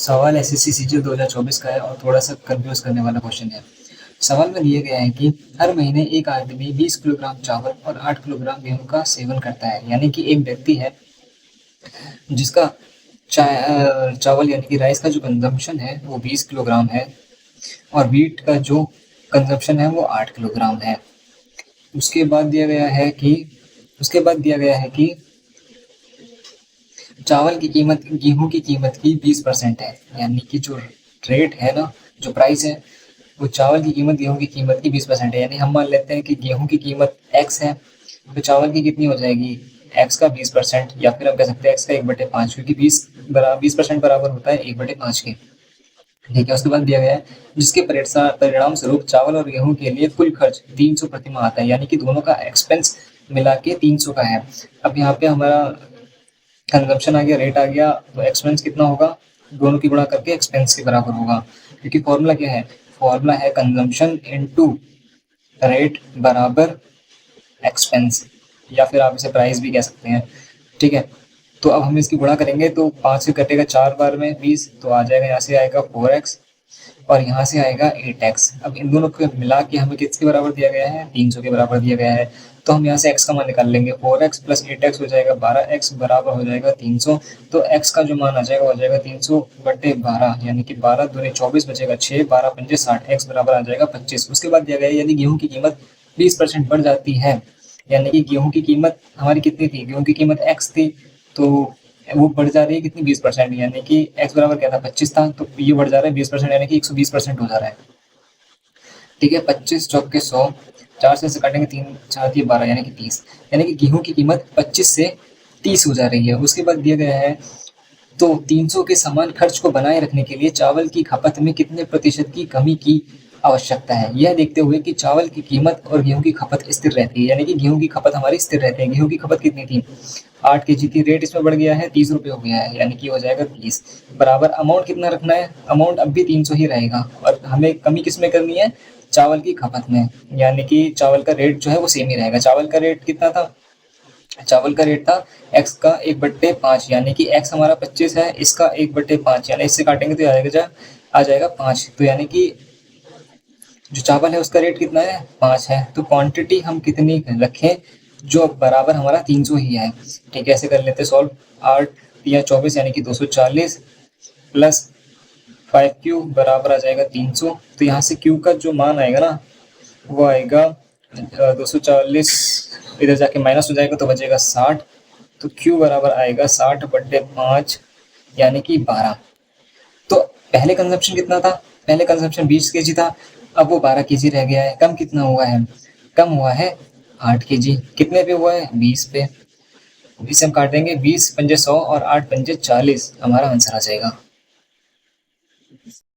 सवाल SSC CGL 2024 का है और थोड़ा सा कंफ्यूज करने वाला क्वेश्चन है। सवाल में दिया गया है कि हर महीने एक आदमी 20 किलोग्राम चावल और 8 किलोग्राम गेहूं का सेवन करता है, यानी कि एक व्यक्ति है जिसका चावल यानी कि राइस का जो कंजम्पशन है वो 20 किलोग्राम है और वीट का जो कंजम्पशन है वो 8 किलोग्राम है। उसके बाद दिया गया है कि चावल की कीमत गेहूं की कीमत की 20% है, यानी कि जो रेट है ना, जो प्राइस है वो चावल की कीमत गेहूं की कीमत की 20% है। यानी हम मान लेते हैं कि गेहूं की कीमत x है, तो चावल की कितनी हो जाएगी, x का 20%, या फिर हम कह सकते हैं x का 1/5, क्योंकि 20% बराबर होता है 1/5 के। ठीक है, उसके बाद दिया गया है जिसके परिणाम स्वरूप चावल और गेहूं के लिए कुल खर्च 300 प्रति माह आता है, यानी कि दोनों का एक्सपेंस मिला के 300 का है। अब यहाँ पे हमारा कंजम्पशन आ गया, रेट आ गया, तो एक्सपेंस कितना होगा, दोनों की गुणा करके एक्सपेंस के बराबर होगा। क्योंकि फॉर्मूला क्या है, फॉर्मूला है कंजम्पशन इनटू रेट बराबर एक्सपेंस, या फिर आप इसे प्राइस भी कह सकते हैं। ठीक है, तो अब हम इसकी गुणा करेंगे तो 5 से कटेगा 4 बार में 20, तो आ जाएगा, यहाँ से आएगा 4x और यहाँ से आएगा 8x। अब इन दोनों को मिला के हमें किसके बराबर दिया गया है, 300 के बराबर दिया गया है। तो हम यहाँ से x का मान निकाल लेंगे, 4x प्लस 8x हो जाएगा 12x बराबर हो जाएगा 300। तो x का जो मान आ जाएगा हो जाएगा 300/12, यानी कि 12 दूनी 24 बचेगा 6, 12 पंजे 60, x बराबर आ जाएगा 25। उसके बाद दिया गया है यदि गेहूं की कीमत 20% बढ़ जाती है, यानी कि गेहूं की कीमत हमारी कितनी थी, गेहूं की कीमत x थी, तो वो बढ़ जा रही है कितनी, 20%, यानी कि x बराबर क्या था, 25 था, तो ये बढ़ जा रहा है 20%, यानी कि 120% हो जा रहा है। ठीक है, 25 चौके 100, 4 से काटेंगे 3 4 दिए 12, यानी कि 30, यानी कि गेहूं की कीमत 25 से 30 हो जा रही है। उसके बाद दिया गया है तो 300 के समान खर्च को बनाए रखने के लिए चावल की खपत में कितने प्रतिशत की कमी की आवश्यकता है, यह देखते हुए कि चावल की कीमत और गेहूं की खपत स्थिर रहती है, यानी कि गेहूं की खपत हमारी स्थिर रहती है। गेहूं की खपत कितनी थी, 8 kg थी, रेट इसमें बढ़ गया है 30 रुपये हो गया है, यानी कि हो जाएगा 30 बराबर अमाउंट कितना रखना है, अमाउंट अब भी 300 ही रहेगा और हमें कमी किस में करनी है, चावल की खपत में, यानी कि चावल का रेट जो है वो सेम ही रहेगा। चावल का रेट कितना था, चावल का रेट था x का 1/5, यानी कि x हमारा 25 है, इसका 1/5, यानी इससे काटेंगे तो आ जाएगा 5, तो यानी कि जो चावल है उसका रेट कितना है, 5 है, तो क्वांटिटी हम कितनी रखें जो बराबर हमारा 300 ही है। ठीक है, ऐसे कर लेते सॉल्व, 8 या 24 यानी कि 240 प्लस 5q बराबर आ जाएगा 300। तो यहाँ से q का जो मान आएगा ना वो आएगा 240, इधर जाके माइनस हो जाएगा तो बचेगा 60, तो q बराबर आएगा 60/5, यानी कि 12। तो पहले कंजम्पशन कितना था, पहले कंजम्पशन 20 kg था, अब वो 12 kg रह गया है। कम कितना हुआ है, कम हुआ है 8 kg, कितने पे हुआ है, 20 पे। इसे हम काटेंगे, 20 पंजे 100 और 8 पंजे 40, हमारा आंसर आ जाएगा।